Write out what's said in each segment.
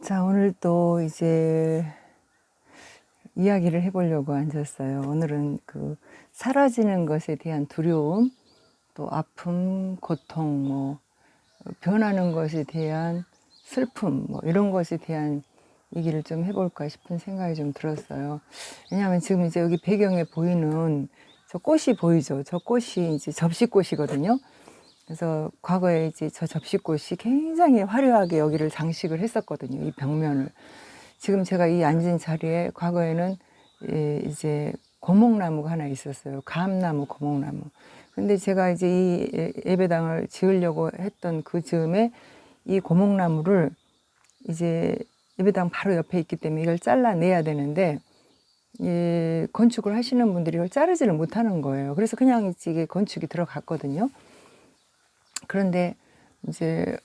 자, 오늘 또 이제 이야기를 해보려고 앉았어요. 오늘은 그 사라지는 것에 대한 두려움, 또 아픔, 고통, 변하는 것에 대한 슬픔, 이런 것에 대한 얘기를 좀 해볼까 싶은 생각이 좀 들었어요. 왜냐하면 지금 이제 여기 배경에 보이는 저 꽃이 보이죠? 저 꽃이 이제 접시꽃이거든요. 그래서 과거에 이제 저 접시꽃이 굉장히 화려하게 여기를 장식을 했었거든요. 이 벽면을. 지금 제가 이 앉은 자리에 과거에는 이제 고목나무가 하나 있었어요. 감나무, 고목나무. 근데 제가 이제 이 예배당을 지으려고 했던 그 즈음에 이 고목나무를 이제 예배당 바로 옆에 있기 때문에 이걸 잘라내야 되는데, 건축을 하시는 분들이 이걸 자르지를 못하는 거예요. 그래서 그냥 이게 건축이 들어갔거든요. 그런데 이제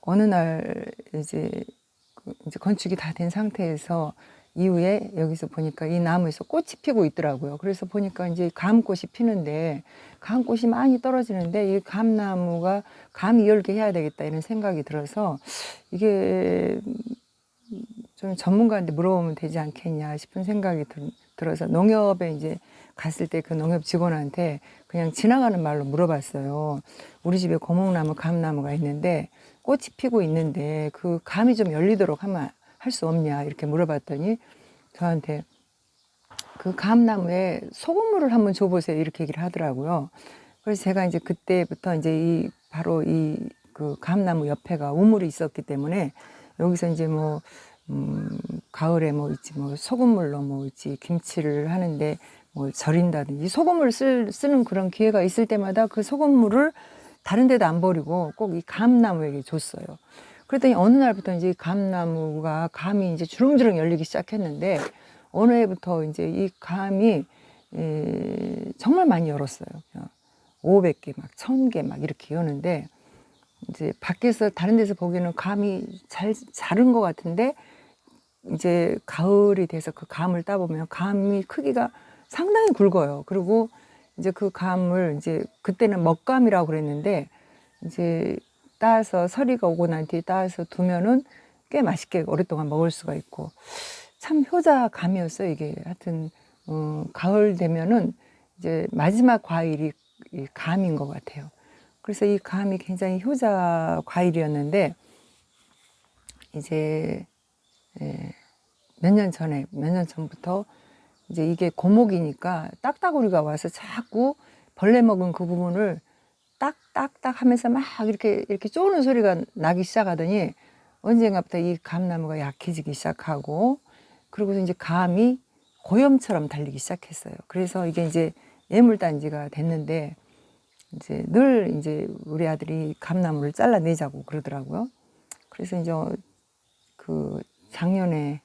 어느 날 이제 건축이 다 된 상태에서 이후에 여기서 보니까 이 나무에서 꽃이 피고 있더라고요. 그래서 보니까 이제 감꽃이 피는데, 감꽃이 많이 떨어지는데 이 감나무가 감이 열게 해야 되겠다 이런 생각이 들어서, 이게 좀 전문가한테 물어보면 되지 않겠냐 싶은 생각이 들어서 농협에 이제 갔을 때 그 농협 직원한테 그냥 지나가는 말로 물어봤어요. 우리 집에 고목나무, 감나무가 있는데 꽃이 피고 있는데 그 감이 좀 열리도록 하면 할 수 없냐 이렇게 물어봤더니 저한테 그 감나무에 소금물을 한번 줘보세요 이렇게 얘기를 하더라고요. 그래서 제가 이제 그때부터 이제 바로 그 감나무 옆에가 우물이 있었기 때문에 여기서 이제 가을에 소금물로 김치를 하는데 절인다든지 소금물을 쓰는 그런 기회가 있을 때마다 그 소금물을 다른 데도 안 버리고 꼭 이 감나무에게 줬어요. 그랬더니 어느 날부터 이제 감이 이제 주렁주렁 열리기 시작했는데, 어느 해부터 이제 이 감이 정말 많이 열었어요. 500개, 1000개 이렇게 여는데, 이제 밖에서 다른 데서 보기에는 감이 잘 자른 것 같은데, 이제 가을이 돼서 그 감을 따보면 감이 크기가 상당히 굵어요. 그리고 이제 그 감을 이제 그때는 먹감이라고 그랬는데, 이제 따서 서리가 오고 난 뒤에 따서 두면은 꽤 맛있게 오랫동안 먹을 수가 있고, 참 효자 감이었어요. 이게 하여튼 가을 되면은 이제 마지막 과일이 이 감인 것 같아요. 그래서 이 감이 굉장히 효자 과일이었는데, 이제 몇 년 전부터 이제 이게 고목이니까 딱따구리가 와서 자꾸 벌레 먹은 그 부분을 딱딱딱 하면서 막 이렇게 쪼는 소리가 나기 시작하더니 언젠가부터 이 감나무가 약해지기 시작하고, 그리고 이제 감이 고염처럼 달리기 시작했어요. 그래서 이게 이제 예물단지가 됐는데, 이제 늘 이제 우리 아들이 감나무를 잘라내자고 그러더라고요. 그래서 이제 그 작년에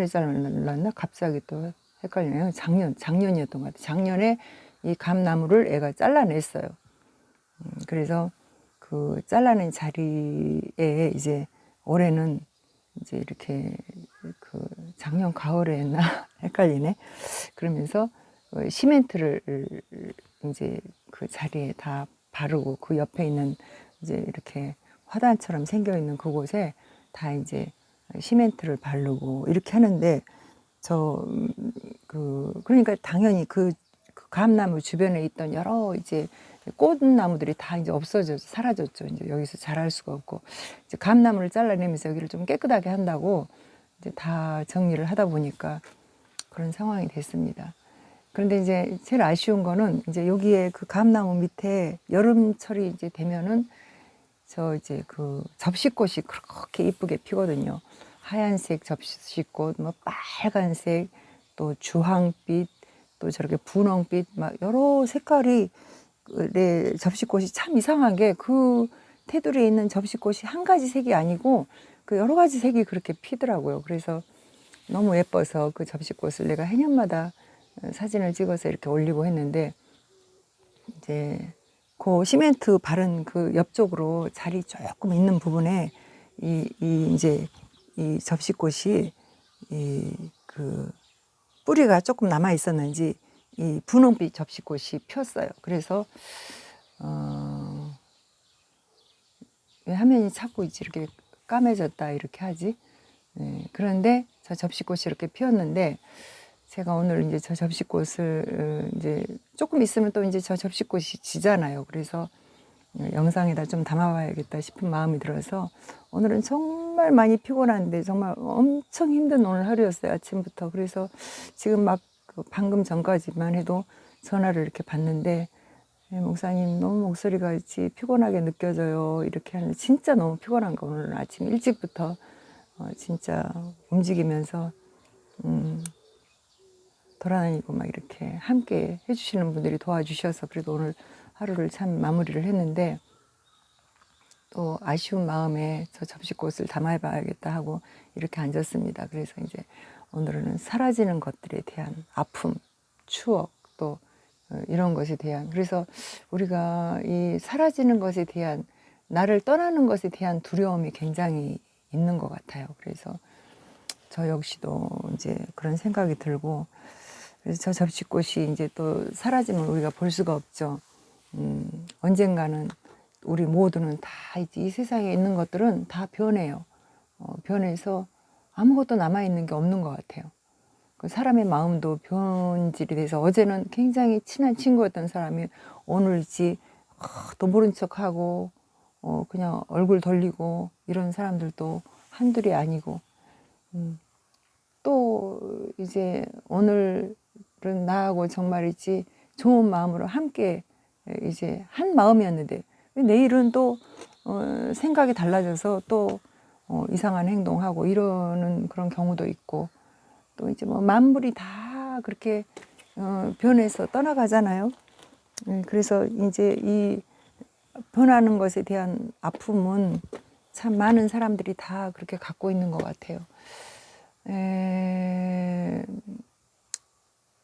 잘랐나? 갑자기 또 헷갈리네요. 작년이었던 것 같아요. 작년에 이 감나무를 애가 잘라냈어요. 그래서 그 잘라낸 자리에 이제 올해는 이제 이렇게 그 작년 가을에 했나? 헷갈리네. 그러면서 시멘트를 이제 그 자리에 다 바르고, 그 옆에 있는 이제 이렇게 화단처럼 생겨 있는 그곳에 다 이제 시멘트를 바르고 이렇게 하는데, 그러니까 당연히 그 감나무 주변에 있던 여러 이제 꽃나무들이 다 이제 사라졌죠. 이제 여기서 자랄 수가 없고, 이제 감나무를 잘라내면서 여기를 좀 깨끗하게 한다고 이제 다 정리를 하다 보니까 그런 상황이 됐습니다. 그런데 이제 제일 아쉬운 거는 이제 여기에 그 감나무 밑에 여름철이 이제 되면은 이제 그 접시꽃이 그렇게 이쁘게 피거든요. 하얀색 접시꽃, 빨간색, 또 주황빛, 또 저렇게 분홍빛, 여러 색깔이 접시꽃이 참 이상한 게, 그 테두리에 있는 접시꽃이 한 가지 색이 아니고 그 여러 가지 색이 그렇게 피더라고요. 그래서 너무 예뻐서 그 접시꽃을 내가 해년마다 사진을 찍어서 이렇게 올리고 했는데, 이제 그 시멘트 바른 그 옆쪽으로 자리 조금 있는 부분에 이제 이 접시꽃이 그 뿌리가 조금 남아 있었는지 이 분홍빛 접시꽃이 폈어요. 그래서 왜 화면이 자꾸 이렇게 까매졌다 이렇게 하지. 그런데 저 접시꽃이 이렇게 피었는데 제가 오늘 이제 저 접시꽃을 이제 조금 있으면 또 이제 저 접시꽃이 지잖아요. 그래서 영상에다 좀 담아봐야겠다 싶은 마음이 들어서 오늘은 정말 많이 피곤한데 정말 엄청 힘든 오늘 하루였어요. 아침부터. 그래서 지금 막 방금 전까지만 해도 전화를 이렇게 받는데 목사님 너무 목소리가 피곤하게 느껴져요. 이렇게 하는데 진짜 너무 피곤한 거 오늘 아침 일찍부터 진짜 움직이면서 돌아다니고 막 이렇게 함께 해주시는 분들이 도와주셔서 그래도 오늘 하루를 참 마무리를 했는데 또 아쉬운 마음에 저 접시꽃을 담아봐야겠다 하고 이렇게 앉았습니다. 그래서 이제 오늘은 사라지는 것들에 대한 아픔, 추억 또 이런 것에 대한 그래서 우리가 이 사라지는 것에 대한 나를 떠나는 것에 대한 두려움이 굉장히 있는 것 같아요. 그래서 저 역시도 이제 그런 생각이 들고 그래서 저 접시꽃이 이제 또 사라지면 우리가 볼 수가 없죠. 언젠가는 우리 모두는 다 이제 이 세상에 있는 것들은 다 변해요. 변해서 아무것도 남아있는 게 없는 것 같아요. 그 사람의 마음도 변질이 돼서 어제는 굉장히 친한 친구였던 사람이 오늘지 또 모른 척하고 그냥 얼굴 돌리고 이런 사람들도 한둘이 아니고 또 이제 오늘은 나하고 정말이지 좋은 마음으로 함께 이제 한 마음이었는데 내일은 또 생각이 달라져서 또 이상한 행동하고 이러는 그런 경우도 있고 또 이제 뭐 만물이 다 그렇게 변해서 떠나가잖아요. 그래서 이제 이 변하는 것에 대한 아픔은 참 많은 사람들이 다 그렇게 갖고 있는 것 같아요.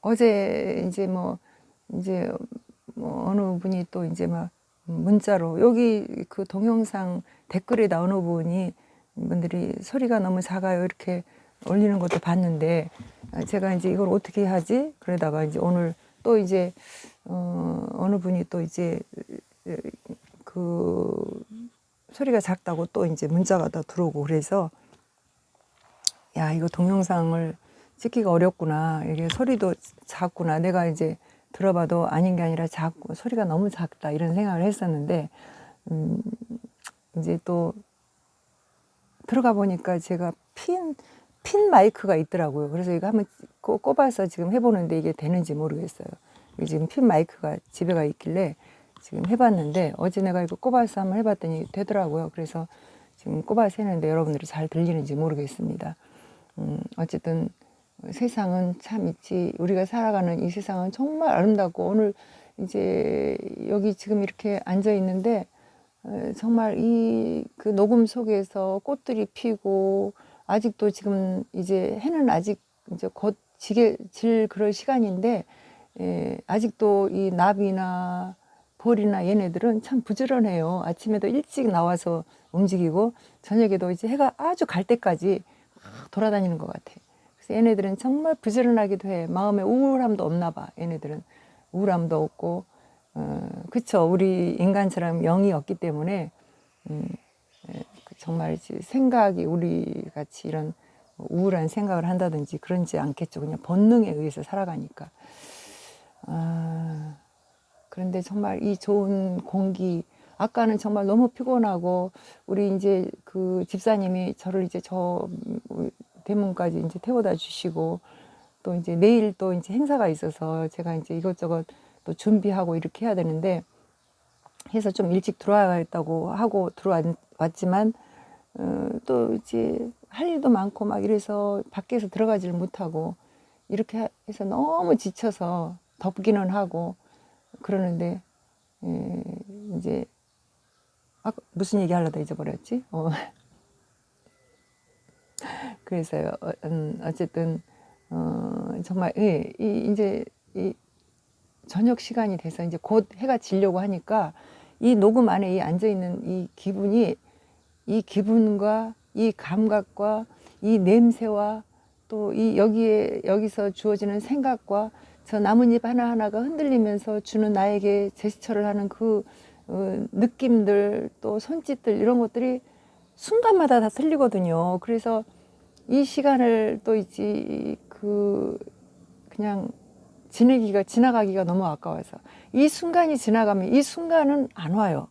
어제 이제 뭐 어느 분이 또 이제 막 문자로 여기 그 동영상 댓글에 나오는 분이 분들이 소리가 너무 작아요 이렇게 올리는 것도 봤는데 제가 이제 이걸 어떻게 하지? 그러다가 이제 오늘 또 이제 어느 분이 또 이제 그 소리가 작다고 또 이제 문자가 더 들어오고 그래서 야 이거 동영상을 찍기가 어렵구나 이게 소리도 작구나 내가 이제 들어봐도 아닌 게 아니라 작고 소리가 너무 작다 이런 생각을 했었는데 이제 또 들어가 보니까 제가 핀 마이크가 있더라고요. 그래서 이거 한번 꼽아서 지금 해보는데 이게 되는지 모르겠어요. 지금 핀 마이크가 집에가 있길래 지금 해봤는데 어제 내가 이거 꼽아서 한번 해봤더니 되더라고요. 그래서 지금 꼽아서 했는데 여러분들이 잘 들리는지 모르겠습니다. 어쨌든 세상은 참 있지. 우리가 살아가는 이 세상은 정말 아름답고 오늘 이제 여기 지금 이렇게 앉아 있는데 정말 이 그 녹음 속에서 꽃들이 피고 아직도 지금 이제 해는 아직 이제 곧 질 그럴 시간인데 아직도 이 나비나 벌이나 얘네들은 참 부지런해요. 아침에도 일찍 나와서 움직이고 저녁에도 이제 해가 아주 갈 때까지 돌아다니는 것 같아. 그래서 얘네들은 정말 부지런하기도 해. 마음에 우울함도 없나 봐. 얘네들은 우울함도 없고 그쵸. 우리 인간처럼 영이 없기 때문에 정말 생각이 우리 같이 이런 우울한 생각을 한다든지 그런지 않겠죠. 그냥 본능에 의해서 살아가니까. 그런데 정말 이 좋은 공기, 아까는 정말 너무 피곤하고 우리 이제 그 집사님이 저를 이제 저 대문까지 이제 태워다 주시고 또 이제 내일 또 이제 행사가 있어서 제가 이제 이것저것 또 준비하고 이렇게 해야 되는데 해서 좀 일찍 들어와야겠다고 하고 들어왔지만 또 이제 할 일도 많고 막 이래서 밖에서 들어가지를 못하고 이렇게 해서 너무 지쳐서 덥기는 하고 그러는데 이제 무슨 얘기 하려다 잊어버렸지? 그래서요. 어쨌든 정말 이제 이 저녁 시간이 돼서 이제 곧 해가 지려고 하니까 이 녹음 안에 이 앉아 있는 이 기분이 이 기분과 이 감각과 이 냄새와 또 이 여기서 주어지는 생각과 저 나뭇잎 하나하나가 흔들리면서 주는 나에게 제스처를 하는 그 느낌들 또 손짓들 이런 것들이 순간마다 다 틀리거든요. 그래서 이 시간을 또 있지 그냥 지나가기가 너무 아까워서 이 순간이 지나가면 이 순간은 안 와요.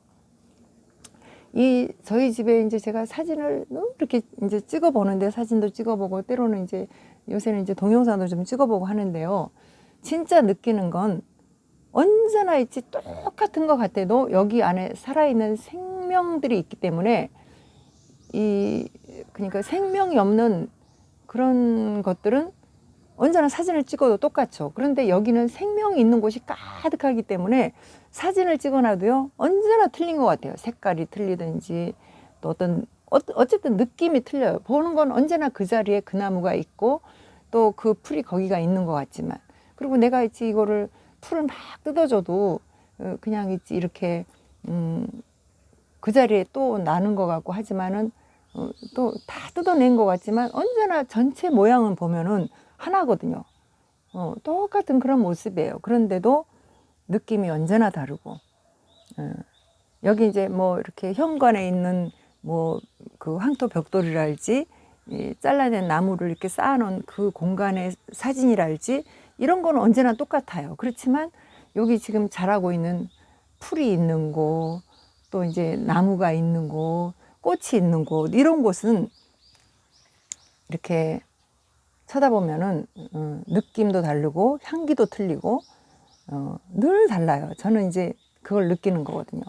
저희 집에 이제 제가 사진을 이렇게 이제 찍어보는데 사진도 찍어보고 때로는 이제 요새는 이제 동영상도 좀 찍어보고 하는데요. 진짜 느끼는 건 언제나 있지 똑같은 것 같아도 여기 안에 살아있는 생명들이 있기 때문에 그러니까 생명이 없는 그런 것들은 언제나 사진을 찍어도 똑같죠. 그런데 여기는 생명이 있는 곳이 가득하기 때문에 사진을 찍어놔도요 언제나 틀린 것 같아요. 색깔이 틀리든지 또 어쨌든 느낌이 틀려요. 보는 건 언제나 그 자리에 그 나무가 있고 또 그 풀이 거기가 있는 것 같지만, 그리고 내가 있지 이거를 풀을 막 뜯어줘도 그냥 있지 이렇게 그 자리에 또 나는 것 같고 하지만은 또 다 뜯어낸 것 같지만 언제나 전체 모양은 보면은 하나거든요. 똑같은 그런 모습이에요. 그런데도 느낌이 언제나 다르고, 여기 이제 뭐 이렇게 현관에 있는 뭐 그 황토 벽돌이랄지 잘라낸 나무를 이렇게 쌓아놓은 그 공간의 사진이랄지 이런 거는 언제나 똑같아요. 그렇지만 여기 지금 자라고 있는 풀이 있는 곳, 또 이제 나무가 있는 곳, 꽃이 있는 곳, 이런 곳은 이렇게 쳐다보면은 느낌도 다르고 향기도 틀리고 늘 달라요. 저는 이제 그걸 느끼는 거거든요.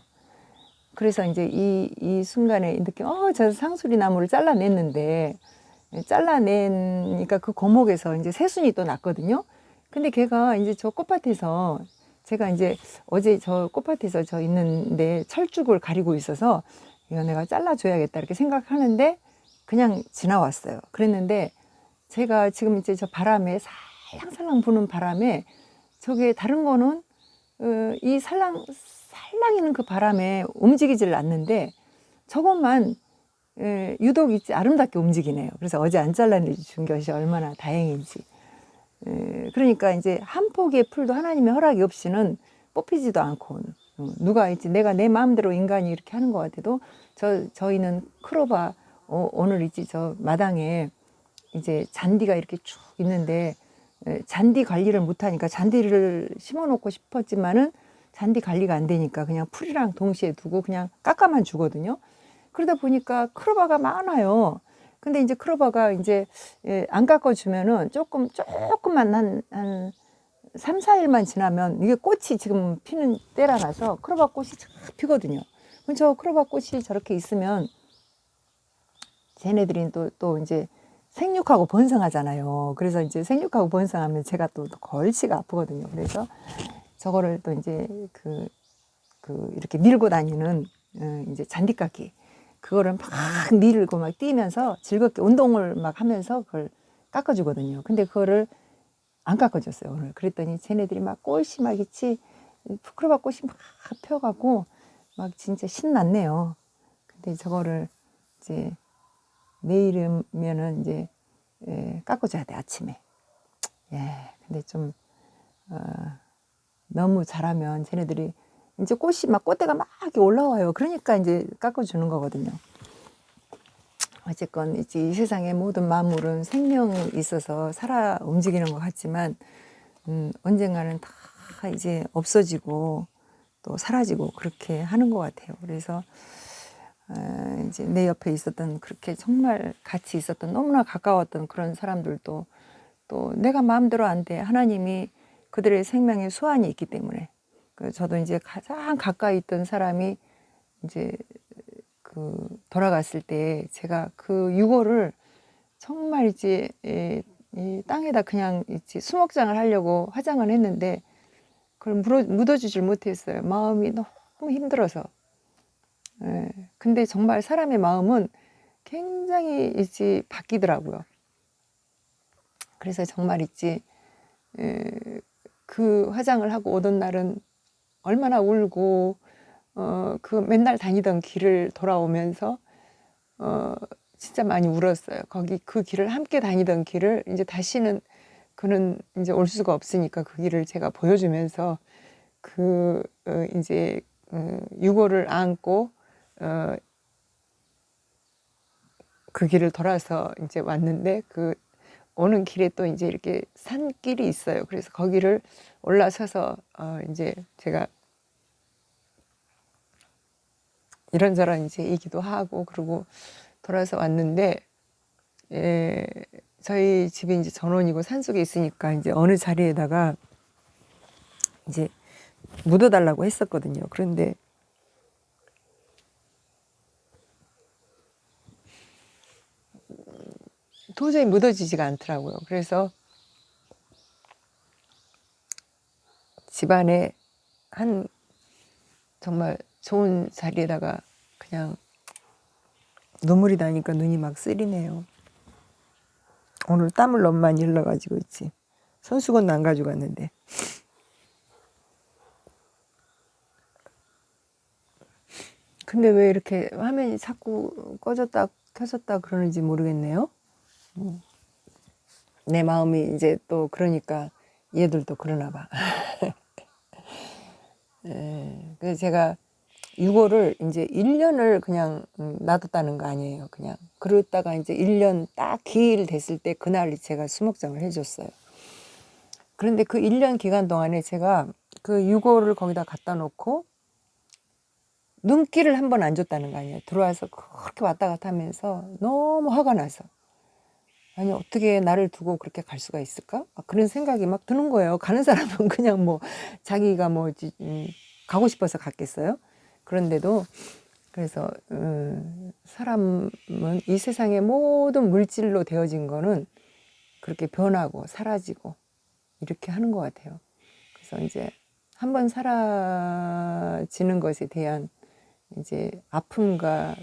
그래서 이제 이 순간에 느낌, 저 상수리 나무를 잘라냈는데, 잘라내니까 그 고목에서 이제 새순이 또 났거든요. 근데 걔가 이제 저 꽃밭에서, 제가 이제 어제 저 꽃밭에서 저 있는데 철쭉을 가리고 있어서 이거 내가 잘라줘야겠다 이렇게 생각하는데 그냥 지나왔어요. 그랬는데 제가 지금 이제 저 바람에 살랑살랑 부는 바람에 저게 다른 거는 이 살랑이는 그 바람에 움직이질 않는데 저것만 유독 있지 아름답게 움직이네요. 그래서 어제 안 잘라준 것이 얼마나 다행인지. 그러니까 이제 한 포기의 풀도 하나님의 허락이 없이는 뽑히지도 않고, 누가 있지 내가 내 마음대로 인간이 이렇게 하는 것 같아도 저희는 크로바 오늘 있지 저 마당에 이제 잔디가 이렇게 쭉 있는데 잔디 관리를 못하니까 잔디를 심어놓고 싶었지만은 잔디 관리가 안 되니까 그냥 풀이랑 동시에 두고 그냥 깎아만 주거든요. 그러다 보니까 크로바가 많아요. 근데 이제 크로바가 이제 안 깎아주면은 조금만 한 3, 4일만 지나면 이게 꽃이 지금 피는 때라서 크로바 꽃이 쫙 피거든요. 그럼 저 크로바 꽃이 저렇게 있으면 쟤네들이 또 이제 생육하고 번성하잖아요. 그래서 이제 생육하고 번성하면 제가 또 골치가 아프거든요. 그래서 저거를 또 이제 이렇게 밀고 다니는 이제 잔디깎기, 그거를 막 밀고 막 뛰면서 즐겁게 운동을 막 하면서 그걸 깎아주거든요. 근데 그거를 안 깎아줬어요, 오늘. 그랬더니 쟤네들이 막 꽃이 막 있지, 푸크로바 꽃이 막 펴가고 막 진짜 신났네요. 근데 저거를 이제 내일이면은 이제 깎아줘야 돼, 아침에. 근데 좀 너무 잘하면 쟤네들이 이제 꽃이 막 꽃대가 막 이렇게 올라와요. 그러니까 이제 깎아주는 거거든요. 어쨌건 이제 이 세상의 모든 만물은 생명이 있어서 살아 움직이는 것 같지만 언젠가는 다 이제 없어지고 또 사라지고 그렇게 하는 것 같아요. 그래서 이제 내 옆에 있었던 그렇게 정말 같이 있었던 너무나 가까웠던 그런 사람들도 또 내가 마음대로 안 돼. 하나님이 그들의 생명의 수완이 있기 때문에. 저도 이제 가장 가까이 있던 사람이 이제 돌아갔을 때 제가 그 유골을 정말 이제 이 땅에다 그냥 있지 수목장을 하려고 화장을 했는데 그걸 묻어주질 못했어요. 마음이 너무 힘들어서. 근데 정말 사람의 마음은 굉장히 있지 바뀌더라고요. 그래서 정말 있지 그 화장을 하고 오던 날은 얼마나 울고 그 맨날 다니던 길을 돌아오면서 진짜 많이 울었어요. 거기 그 길을 함께 다니던 길을 이제 다시는 그는 이제 올 수가 없으니까 그 길을 제가 보여주면서 이제 유골을 안고 그 길을 돌아서 이제 왔는데 그 오는 길에 또 이제 이렇게 산길이 있어요. 그래서 거기를 올라서서 이제 제가 이런저런 이제 얘기도 하고 그러고 돌아서 왔는데 저희 집이 이제 전원이고 산속에 있으니까 이제 어느 자리에다가 이제 묻어달라고 했었거든요. 그런데 도저히 묻어지지가 않더라고요. 그래서 집안에 한 정말 좋은 자리에다가 그냥 눈물이 나니까 눈이 막 쓰리네요. 오늘 땀을 너무 많이 흘러가지고 있지. 손수건도 안 가져갔는데. 근데 왜 이렇게 화면이 자꾸 꺼졌다 켜졌다 그러는지 모르겠네요. 내 마음이 이제 또 그러니까 얘들도 그러나 봐. 그래서 제가 유고를 이제 1년을 그냥 놔뒀다는 거 아니에요. 그냥 그러다가 이제 1년 딱 기일 됐을 때 그날 제가 수목장을 해줬어요. 그런데 그 1년 기간 동안에 제가 그 유고를 거기다 갖다 놓고 눈길을 한 번 안 줬다는 거 아니에요. 들어와서 그렇게 왔다 갔다 하면서 너무 화가 나서 아니 어떻게 나를 두고 그렇게 갈 수가 있을까? 그런 생각이 막 드는 거예요. 가는 사람은 그냥 뭐 자기가 뭐 가고 싶어서 갔겠어요. 그런데도 그래서 사람은 이 세상의 모든 물질로 되어진 거는 그렇게 변하고 사라지고 이렇게 하는 것 같아요. 그래서 이제 한번 사라지는 것에 대한 이제 아픔과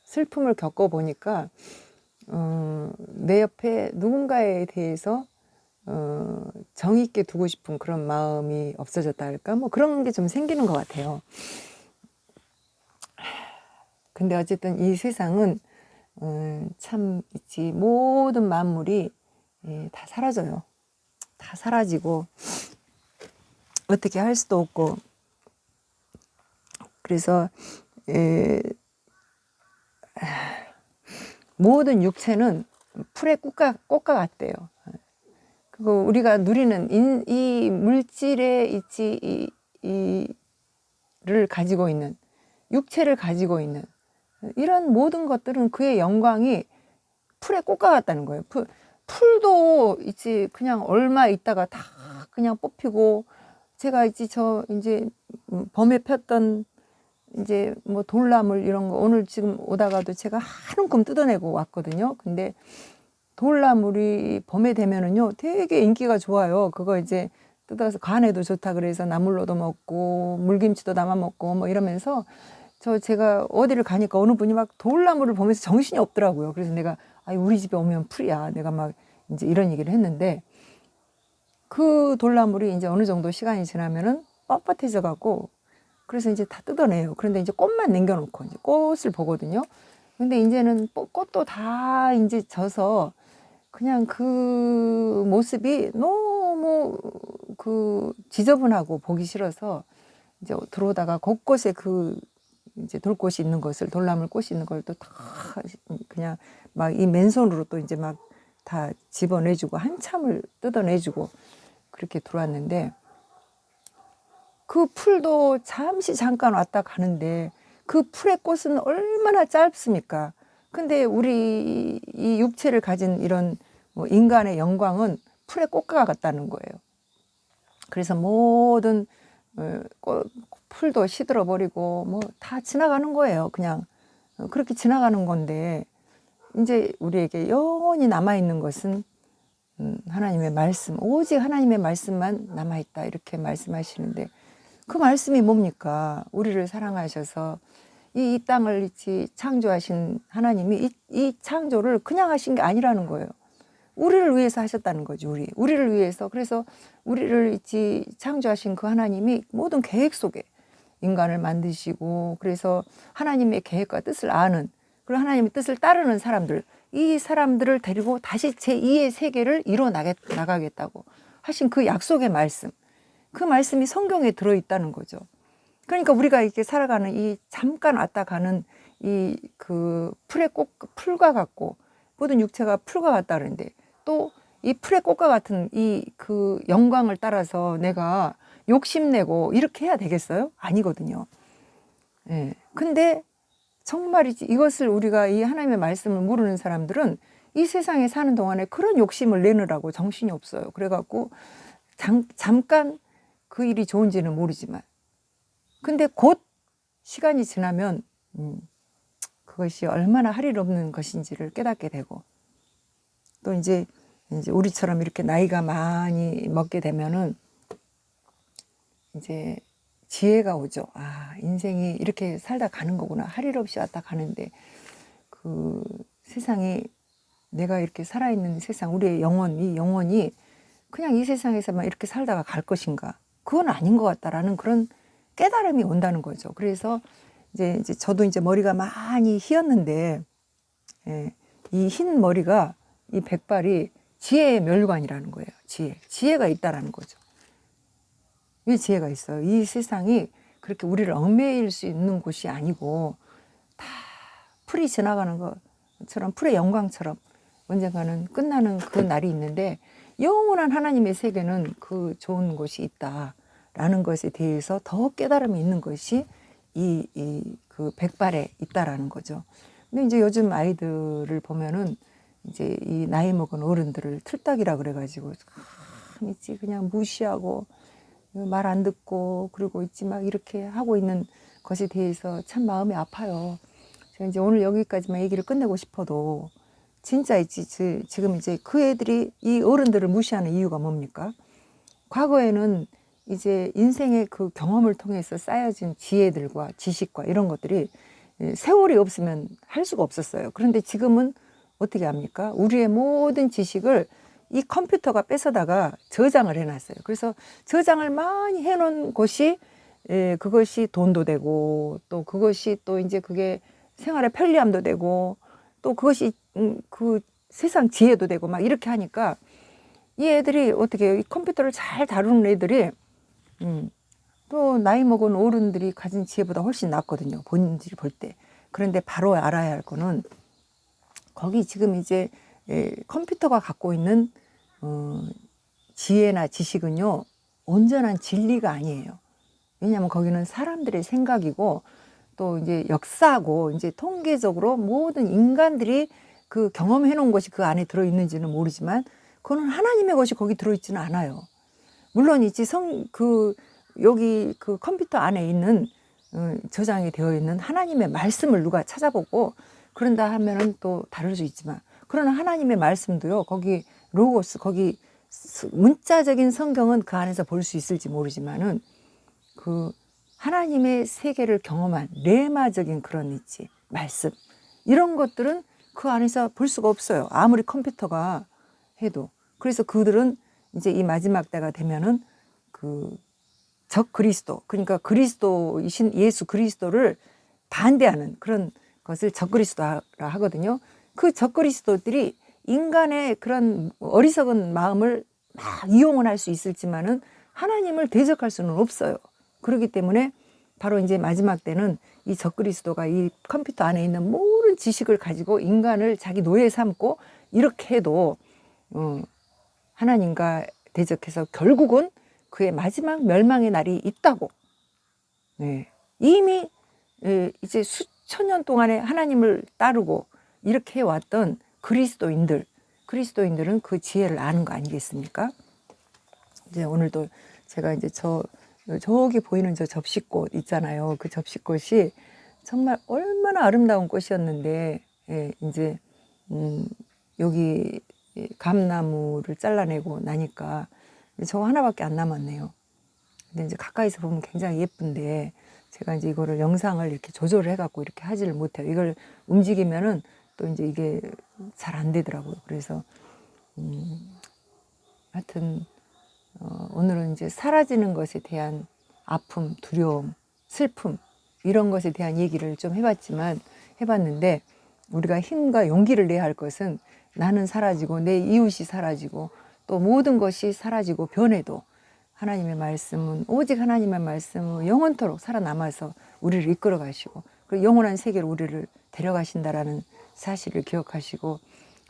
슬픔을 겪어보니까 내 옆에 누군가에 대해서 정이 있게 두고 싶은 그런 마음이 없어졌다 할까? 뭐 그런 게 좀 생기는 것 같아요. 근데 어쨌든 이 세상은 참 있지. 모든 만물이 다 사라져요. 다 사라지고 어떻게 할 수도 없고 그래서 모든 육체는 풀의 꽃과 같대요. 그리고 우리가 누리는 이 물질의 이를 가지고 있는 육체를 가지고 있는 이런 모든 것들은 그의 영광이 풀의 꽃과 같다는 거예요. 풀도 있지 그냥 얼마 있다가 다 그냥 뽑히고 제가 이제 범에 폈던 이제 뭐 돌나물 이런 거 오늘 지금 오다가도 제가 한 움큼 뜯어내고 왔거든요. 근데 돌나물이 봄에 되면은요 되게 인기가 좋아요. 그거 이제 뜯어서 간에도 좋다 그래서 나물로도 먹고 물김치도 담아 먹고 뭐 이러면서 제가 어디를 가니까 어느 분이 막 돌나물을 보면서 정신이 없더라고요. 그래서 내가 우리 집에 오면 풀이야. 내가 막 이제 이런 얘기를 했는데 그 돌나물이 이제 어느 정도 시간이 지나면은 뻣뻣해져 갖고 그래서 이제 다 뜯어내요. 그런데 이제 꽃만 남겨놓고 이제 꽃을 보거든요. 근데 이제는 꽃도 다 이제 져서 그냥 그 모습이 너무 지저분하고 보기 싫어서 이제 들어오다가 곳곳에 이제 돌꽃이 있는 것을 돌나물 꽃이 있는 걸 또 다 그냥 막 이 맨손으로 또 이제 막 다 집어내주고 한참을 뜯어내주고 그렇게 들어왔는데 그 풀도 잠깐 왔다 가는데 그 풀의 꽃은 얼마나 짧습니까? 근데 우리 이 육체를 가진 이런 뭐 인간의 영광은 풀의 꽃과 같다는 거예요. 그래서 모든 풀도 시들어 버리고 뭐 다 지나가는 거예요. 그냥 그렇게 지나가는 건데 이제 우리에게 영원히 남아 있는 것은 하나님의 말씀, 오직 하나님의 말씀만 남아 있다 이렇게 말씀하시는데 그 말씀이 뭡니까? 우리를 사랑하셔서 이 땅을 창조하신 하나님이 이 창조를 그냥 하신 게 아니라는 거예요. 우리를 위해서 하셨다는 거죠. 우리를 위해서. 그래서 우리를 창조하신 그 하나님이 모든 계획 속에 인간을 만드시고 그래서 하나님의 계획과 뜻을 아는 그리고 하나님의 뜻을 따르는 사람들 이 사람들을 데리고 다시 제2의 세계를 이뤄 나가겠다고 하신 그 약속의 말씀 그 말씀이 성경에 들어있다는 거죠. 그러니까 우리가 이렇게 살아가는 이 잠깐 왔다 가는 이 그 풀의 꽃, 풀과 같고 모든 육체가 풀과 같다 그러는데 또 이 풀의 꽃과 같은 이 그 영광을 따라서 내가 욕심내고 이렇게 해야 되겠어요? 아니거든요. 예. 근데 정말이지 이것을 우리가 이 하나님의 말씀을 모르는 사람들은 이 세상에 사는 동안에 그런 욕심을 내느라고 정신이 없어요. 그래갖고 잠깐 그 일이 좋은지는 모르지만 근데 곧 시간이 지나면 그것이 얼마나 할 일 없는 것인지를 깨닫게 되고 또 이제 우리처럼 이렇게 나이가 많이 먹게 되면은 이제 지혜가 오죠. 아, 인생이 이렇게 살다 가는 거구나. 할 일 없이 왔다 가는데 그 세상이 내가 이렇게 살아있는 세상, 우리의 영혼, 이 영혼이 그냥 이 세상에서만 이렇게 살다가 갈 것인가? 그건 아닌 것 같다라는 그런 깨달음이 온다는 거죠. 그래서 이제 저도 이제 머리가 많이 휘었는데, 예, 이 흰 머리가, 이 백발이 지혜의 멸관이라는 거예요. 지혜가 있다라는 거죠. 왜 지혜가 있어요? 이 세상이 그렇게 우리를 얽매일 수 있는 곳이 아니고 다 풀이 지나가는 것처럼 풀의 영광처럼 언젠가는 끝나는 그 날이 있는데 영원한 하나님의 세계는 그 좋은 곳이 있다라는 것에 대해서 더 깨달음이 있는 것이 그 백발에 있다라는 거죠. 근데 이제 요즘 아이들을 보면은 이제 이 나이 먹은 어른들을 틀딱이라 그래가지고 참 있지 그냥 무시하고 말 안 듣고 그러고 있지 막 이렇게 하고 있는 것에 대해서 참 마음이 아파요. 제가 이제 오늘 여기까지만 얘기를 끝내고 싶어도 진짜 있지 지금 이제 그 애들이 이 어른들을 무시하는 이유가 뭡니까? 과거에는 이제 인생의 그 경험을 통해서 쌓여진 지혜들과 지식과 이런 것들이 세월이 없으면 할 수가 없었어요. 그런데 지금은 어떻게 합니까? 우리의 모든 지식을 이 컴퓨터가 뺏어다가 저장을 해놨어요. 그래서 저장을 많이 해놓은 곳이 그것이 돈도 되고 또 그것이 또 이제 그게 생활의 편리함도 되고 또 그것이 그 세상 지혜도 되고 막 이렇게 하니까 이 애들이 어떻게 해요? 이 컴퓨터를 잘 다루는 애들이 또 나이 먹은 어른들이 가진 지혜보다 훨씬 낫거든요. 본질을 볼 때. 그런데 바로 알아야 할 거는 거기 지금 이제 컴퓨터가 갖고 있는 지혜나 지식은요 온전한 진리가 아니에요. 왜냐하면 거기는 사람들의 생각이고 또 이제 역사고 이제 통계적으로 모든 인간들이 그 경험해 놓은 것이 그 안에 들어 있는지는 모르지만 그거는 하나님의 것이 거기 들어 있지는 않아요. 물론 있지 여기 그 컴퓨터 안에 있는 저장이 되어 있는 하나님의 말씀을 누가 찾아보고 그런다 하면은 또 다를 수 있지만 그러나 하나님의 말씀도요 거기 로고스 거기 문자적인 성경은 그 안에서 볼 수 있을지 모르지만은 그 하나님의 세계를 경험한 레마적인 그런 있지 말씀 이런 것들은 그 안에서 볼 수가 없어요. 아무리 컴퓨터가 해도. 그래서 그들은 이제 이 마지막 때가 되면은 그 적 그리스도 그러니까 그리스도이신 예수 그리스도를 반대하는 그런 것을 적 그리스도라 하거든요. 그 적 그리스도들이 인간의 그런 어리석은 마음을 막 이용을 할 수 있을지만은 하나님을 대적할 수는 없어요. 그렇기 때문에 바로 이제 마지막 때는 이 적 그리스도가 이 컴퓨터 안에 있는 모든 지식을 가지고 인간을 자기 노예 삼고 이렇게 해도 하나님과 대적해서 결국은 그의 마지막 멸망의 날이 있다고. 네. 이미 이제 수천 년 동안에 하나님을 따르고 이렇게 해왔던 그리스도인들은 그 지혜를 아는 거 아니겠습니까? 이제 오늘도 제가 이제 저기 보이는 저 접시꽃 있잖아요. 그 접시꽃이 정말 얼마나 아름다운 꽃이었는데, 예, 이제, 여기 감나무를 잘라내고 나니까 저거 하나밖에 안 남았네요. 근데 이제 가까이서 보면 굉장히 예쁜데, 제가 이제 이거를 영상을 이렇게 조절을 해갖고 이렇게 하지를 못해요. 이걸 움직이면은 또 이제 이게 잘 안 되더라고요. 그래서, 하여튼, 오늘은 이제 사라지는 것에 대한 아픔, 두려움, 슬픔, 이런 것에 대한 얘기를 좀 해봤는데, 우리가 힘과 용기를 내야 할 것은 나는 사라지고 내 이웃이 사라지고 또 모든 것이 사라지고 변해도 하나님의 말씀은 오직 하나님의 말씀은 영원토록 살아남아서 우리를 이끌어 가시고 그리고 영원한 세계로 우리를 데려가신다라는 사실을 기억하시고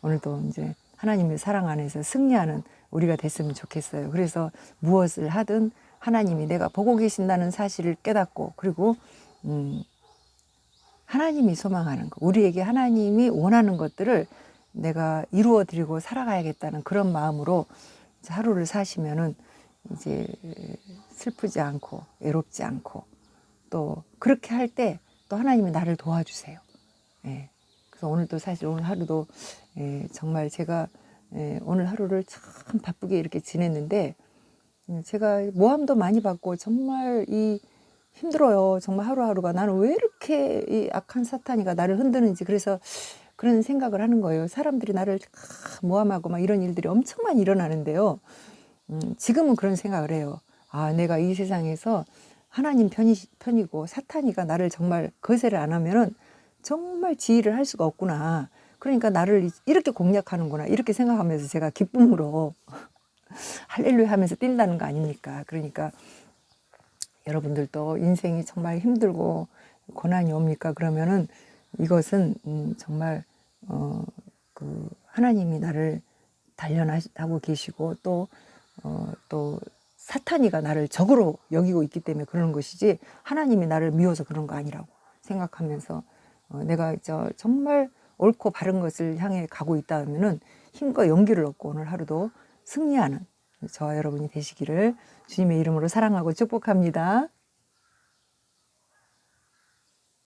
오늘도 이제 하나님의 사랑 안에서 승리하는 우리가 됐으면 좋겠어요. 그래서 무엇을 하든 하나님이 내가 보고 계신다는 사실을 깨닫고 그리고 하나님이 소망하는 것, 우리에게 하나님이 원하는 것들을 내가 이루어 드리고 살아가야겠다는 그런 마음으로 하루를 사시면은 이제 슬프지 않고 외롭지 않고 또 그렇게 할 때 또 하나님이 나를 도와주세요. 예. 그래서 오늘도 사실 오늘 하루도 정말 제가 오늘 하루를 참 바쁘게 이렇게 지냈는데 제가 모함도 많이 받고 정말 힘들어요. 정말 하루하루가 나는 왜 이렇게 이 악한 사탄이가 나를 흔드는지 그래서 그런 생각을 하는 거예요. 사람들이 나를 모함하고 막 이런 일들이 엄청 많이 일어나는데요. 지금은 그런 생각을 해요. 아, 내가 이 세상에서 하나님 편이고 사탄이가 나를 정말 거세를 안 하면은 정말 지휘를 할 수가 없구나. 그러니까 나를 이렇게 공략하는구나. 이렇게 생각하면서 제가 기쁨으로 할렐루야 하면서 뛴다는 거 아닙니까? 그러니까 여러분들도 인생이 정말 힘들고 고난이 옵니까? 그러면은 이것은 정말 그 하나님이 나를 단련하고 계시고 또 사탄이가 나를 적으로 여기고 있기 때문에 그러는 것이지 하나님이 나를 미워서 그런 거 아니라고 생각하면서 내가 정말 옳고 바른 것을 향해 가고 있다 하면은 힘과 용기를 얻고 오늘 하루도 승리하는 저와 여러분이 되시기를 주님의 이름으로 사랑하고 축복합니다.